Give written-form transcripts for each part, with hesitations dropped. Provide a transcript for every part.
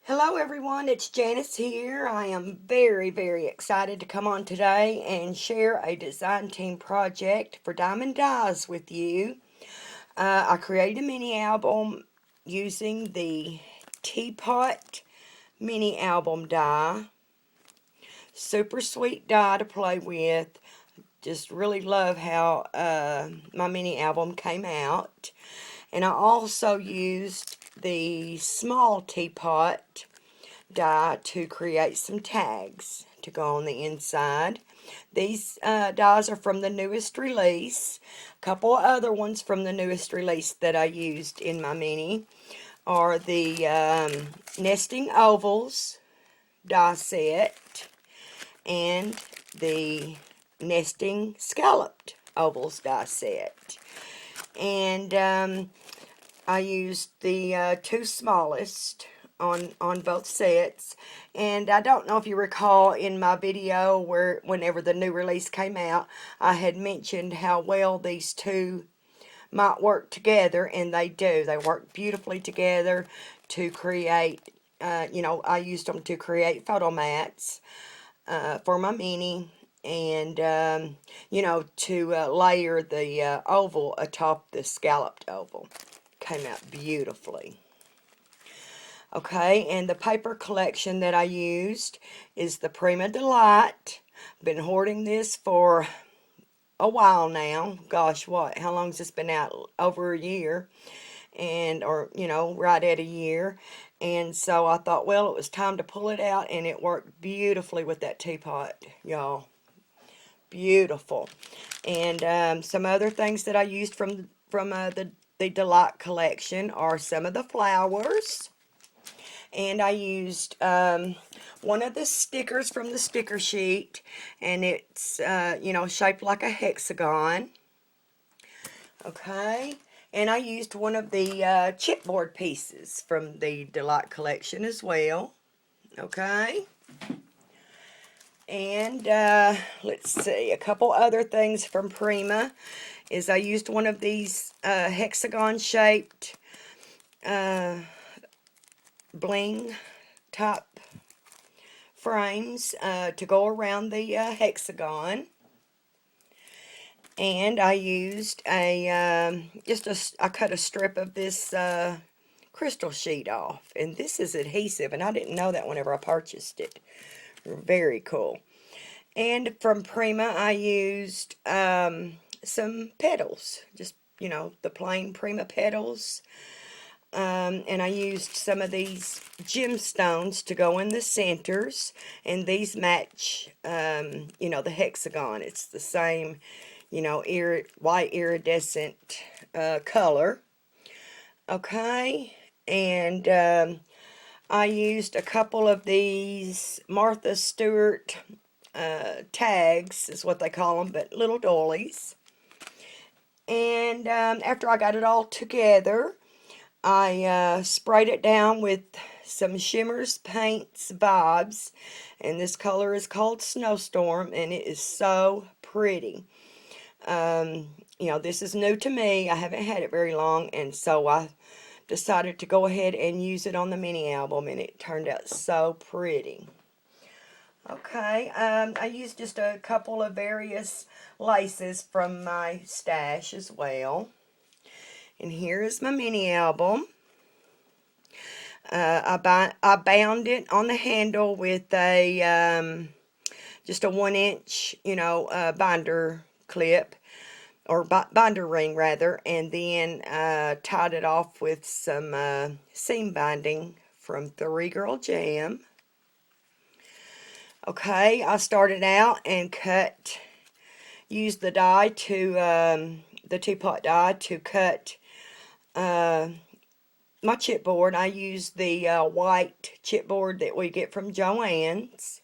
Hello everyone, it's Janice here. I am very excited to come on today and share a design team project for Diamond Dies with you. I created a mini album using the Teapot mini album die. Super sweet die to play with. Just really love how my mini album came out. And I also used the small teapot die to create some tags to go on the inside. These dies are from the newest release. A couple of other ones from the newest release that I used in my mini are the nesting ovals die set and the nesting scalloped ovals die set. And I used the two smallest on both sets. And I don't know if you recall in my video where whenever the new release came out, I had mentioned how well these two might work together, and they do. They work beautifully together to create, I used them to create photo mats for my mini, and to layer the oval atop the scalloped oval. Came out beautifully. Okay, and the paper collection that I used is the Prima Delight. Been hoarding this for a while now. Gosh, what? How long has this been out? Over a year. Or right at a year. And so I thought, well, it was time to pull it out, and it worked beautifully with that teapot, y'all. Beautiful. And some other things that I used from the Delight collection are some of the flowers. And I used one of the stickers from the sticker sheet, and it's shaped like a hexagon. Okay, and I used one of the chipboard pieces from the Delight collection as well. Okay, and let's see, a couple other things from Prima is I used one of these hexagon shaped bling top frames to go around the hexagon. And I used I cut a strip of this crystal sheet off, and this is adhesive, and I didn't know that whenever I purchased it. Very cool. And from Prima I used some petals, just the plain Prima petals. And I used some of these gemstones to go in the centers, and these match, the hexagon. It's the same, white iridescent color. Okay, and I used a couple of these Martha Stewart tags, is what they call them, but little doilies. And after I got it all together, I sprayed it down with some Shimmers Paints Vibes, and this color is called Snowstorm, and it is so pretty. This is new to me. I haven't had it very long, and so I decided to go ahead and use it on the mini album, and it turned out so pretty. Okay, I used just a couple of various laces from my stash as well. And here is my mini album. I bound it on the handle with a just a 1-inch, binder clip, or binder ring rather, and then tied it off with some seam binding from 3-Girl Jam. Okay, I started out and used the die to the teapot die to cut my chipboard. I use the white chipboard that we get from Joann's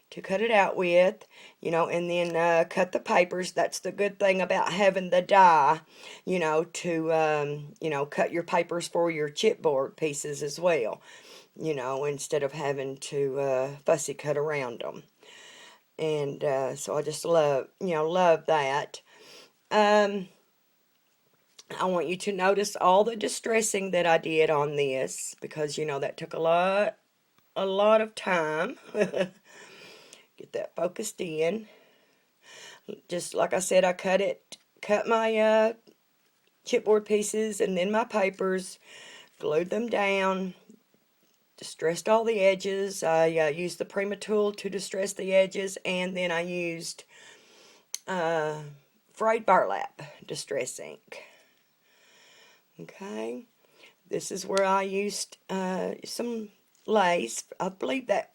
to cut it out with, and then cut the papers. That's the good thing about having the die, to, cut your papers for your chipboard pieces as well, instead of having to fussy cut around them. And so I just love that. I want you to notice all the distressing that I did on this because, that took a lot of time. Get that focused in. Just like I said, I cut my chipboard pieces and then my papers, glued them down, distressed all the edges. I used the Prima tool to distress the edges, and then I used frayed burlap distress ink. Okay, this is where I used some lace. I believe that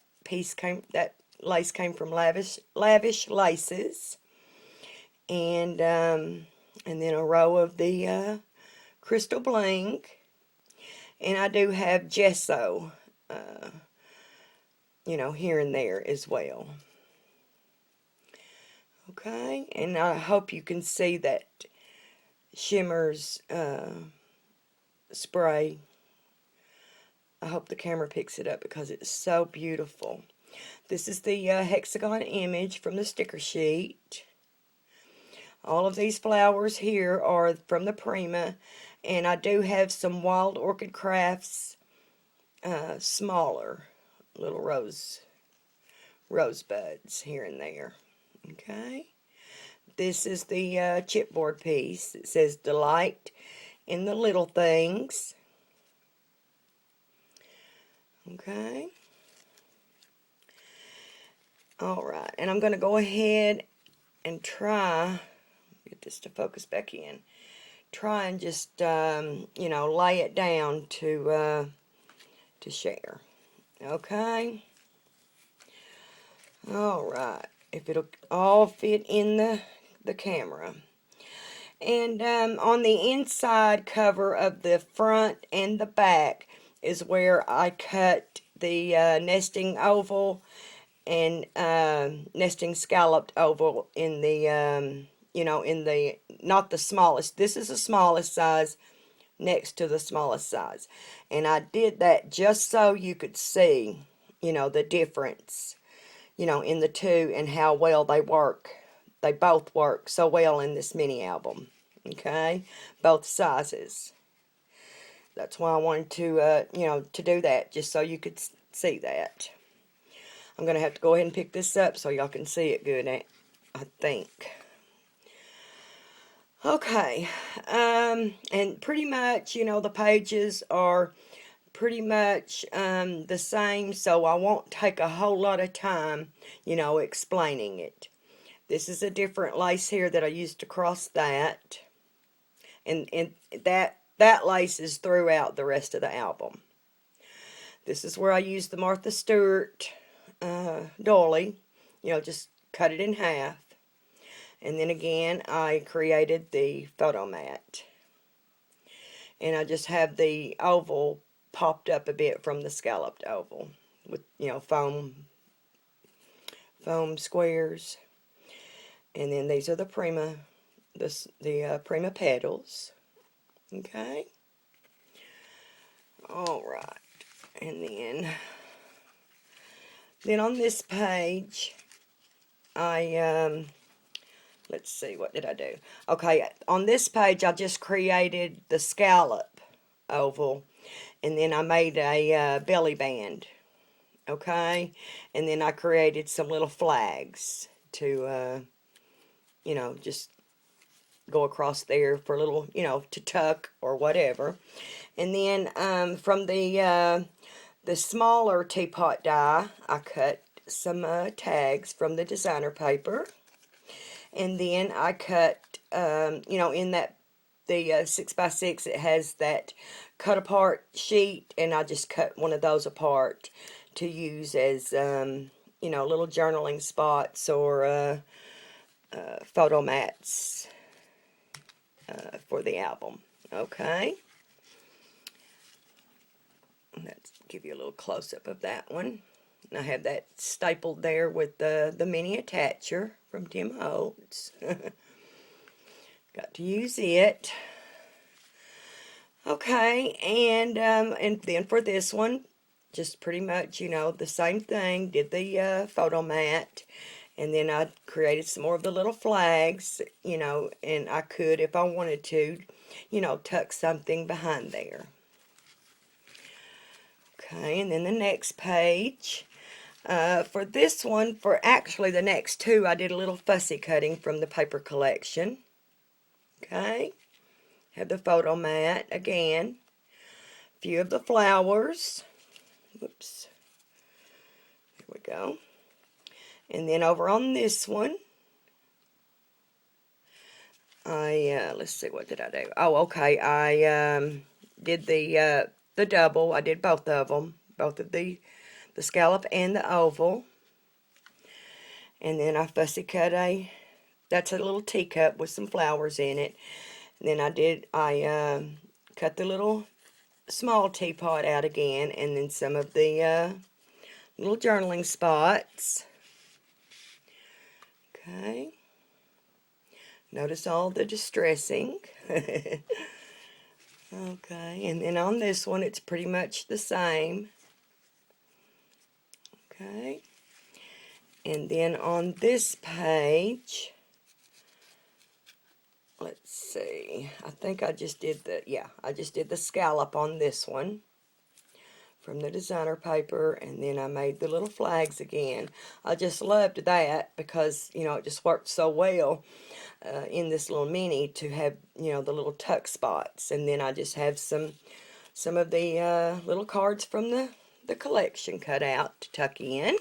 lace came from Lavish Laces, and then a row of the crystal bling, and I do have gesso, here and there as well. Okay, and I hope you can see that Shimmer's spray. I hope the camera picks it up because it's so beautiful. This is the hexagon image from the sticker sheet. All of these flowers here are from the Prima, and I do have some Wild Orchid Crafts smaller little rosebuds here and there. Okay, this is the chipboard piece. It says Delight in the Little Things. Okay. Alright, and I'm going to go ahead and try, get this to focus back in, try and just, lay it down to share. Okay. Alright, if it'll all fit in the camera. And on the inside cover of the front and the back is where I cut the nesting oval and nesting scalloped oval in the, not the smallest. This is the smallest size next to the smallest size. And I did that just so you could see, the difference, in the two and how well they work. They both work so well in this mini album. Okay? Both sizes. That's why I wanted to, to do that, just so you could see that. I'm going to have to go ahead and pick this up so y'all can see it good, I think. Okay. And pretty much, the pages are pretty much the same, so I won't take a whole lot of time, explaining it. This is a different lace here that I used to cross that. And that lace is throughout the rest of the album. This is where I used the Martha Stewart doily, just cut it in half. And then again, I created the photo mat. And I just have the oval popped up a bit from the scalloped oval with, foam squares. And then these are the Prima, the Prima petals. Okay. All right. And then on this page, let's see, what did I do? Okay, on this page, I just created the scallop oval, and then I made a belly band, okay? And then I created some little flags to, just go across there for a little, to tuck or whatever. And then from the smaller teapot die, I cut some tags from the designer paper. And then I cut, in that, the 6x6, it has that cut apart sheet, and I just cut one of those apart to use as, little journaling spots or photo mats for the album. Okay. Let's give you a little close-up of that one. And I have that stapled there with the mini attacher from Diemond. Got to use it. Okay, and then for this one, just pretty much, the same thing. Did the photo mat, and then I created some more of the little flags, and I could, if I wanted to, tuck something behind there. Okay, and then the next page. For this one, for actually the next two, I did a little fussy cutting from the paper collection. Okay, have the photo mat again. A few of the flowers. Whoops. Here we go. And then over on this one, let's see, what did I do? Oh, okay, I did the double. I did both of them, both of the scallop and the oval. And then I fussy cut that's a little teacup with some flowers in it. And then I cut the little small teapot out again, and then some of the little journaling spots. Okay. Notice all the distressing. Okay, and then on this one, it's pretty much the same. Okay. And then on this page, let's see, I think I just did the scallop on this one from the designer paper, and then I made the little flags again. I just loved that because, it just worked so well in this little mini to have, the little tuck spots. And then I just have some of the little cards from the collection cut out to tuck in.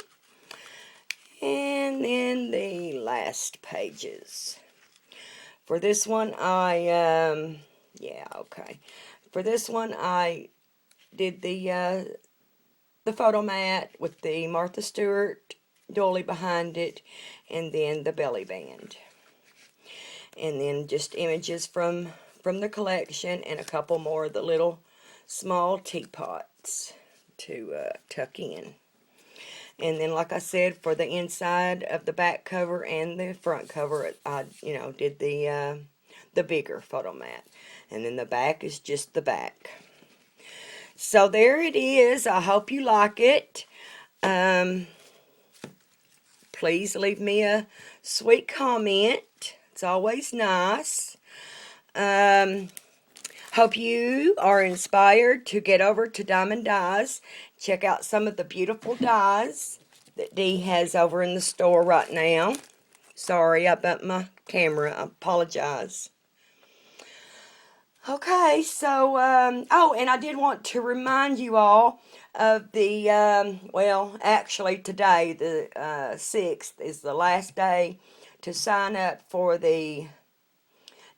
And then the last pages. For this one, For this one, I did the photo mat with the Martha Stewart doily behind it, and then the belly band. And then just images from the collection, and a couple more of the little small teapots to tuck in. And then, like I said, for the inside of the back cover and the front cover, I, did the bigger photo mat. And then the back is just the back. So there it is. I hope you like it. Please leave me a sweet comment. It's always nice. Hope you are inspired to get over to Diamond Dyes. Check out some of the beautiful dyes that Dee has over in the store right now. Sorry, I bumped my camera. I apologize. Okay, so, oh, and I did want to remind you all of the, actually today, the 6th, is the last day to sign up for the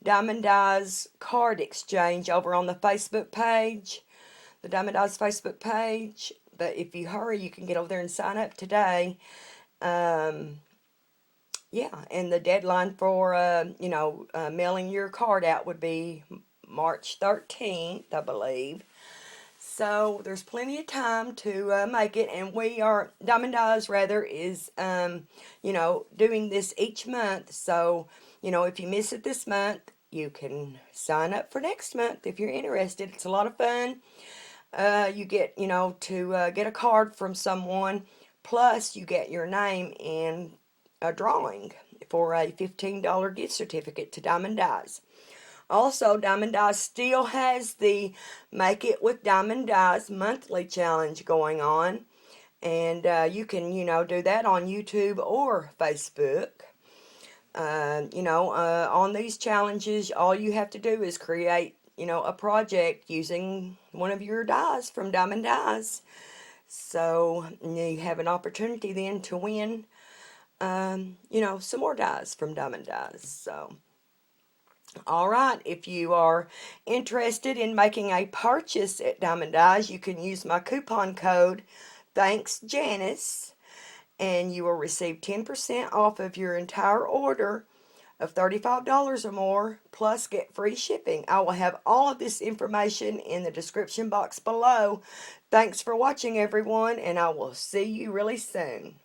Diamond Dyes card exchange over on the Facebook page, the Diamond Dyes Facebook page. But if you hurry, you can get over there and sign up today. And the deadline for, mailing your card out would be March 13th, I believe. So there's plenty of time to make it, and Diamond Dyes is, doing this each month. So, if you miss it this month, you can sign up for next month if you're interested. It's a lot of fun. You get, to get a card from someone, plus you get your name in a drawing for a $15 gift certificate to Diamond Dyes. Also, Diamond Dyes still has the Make It with Diamond Dyes monthly challenge going on. And you can, do that on YouTube or Facebook. On these challenges, all you have to do is create, a project using one of your dyes from Diamond Dyes. So, you have an opportunity then to win, some more dyes from Diamond Dyes. So, alright, if you are interested in making a purchase at Diamond Dyes, you can use my coupon code, Thanks Janice, and you will receive 10% off of your entire order of $35 or more, plus get free shipping. I will have all of this information in the description box below. Thanks for watching, everyone, and I will see you really soon.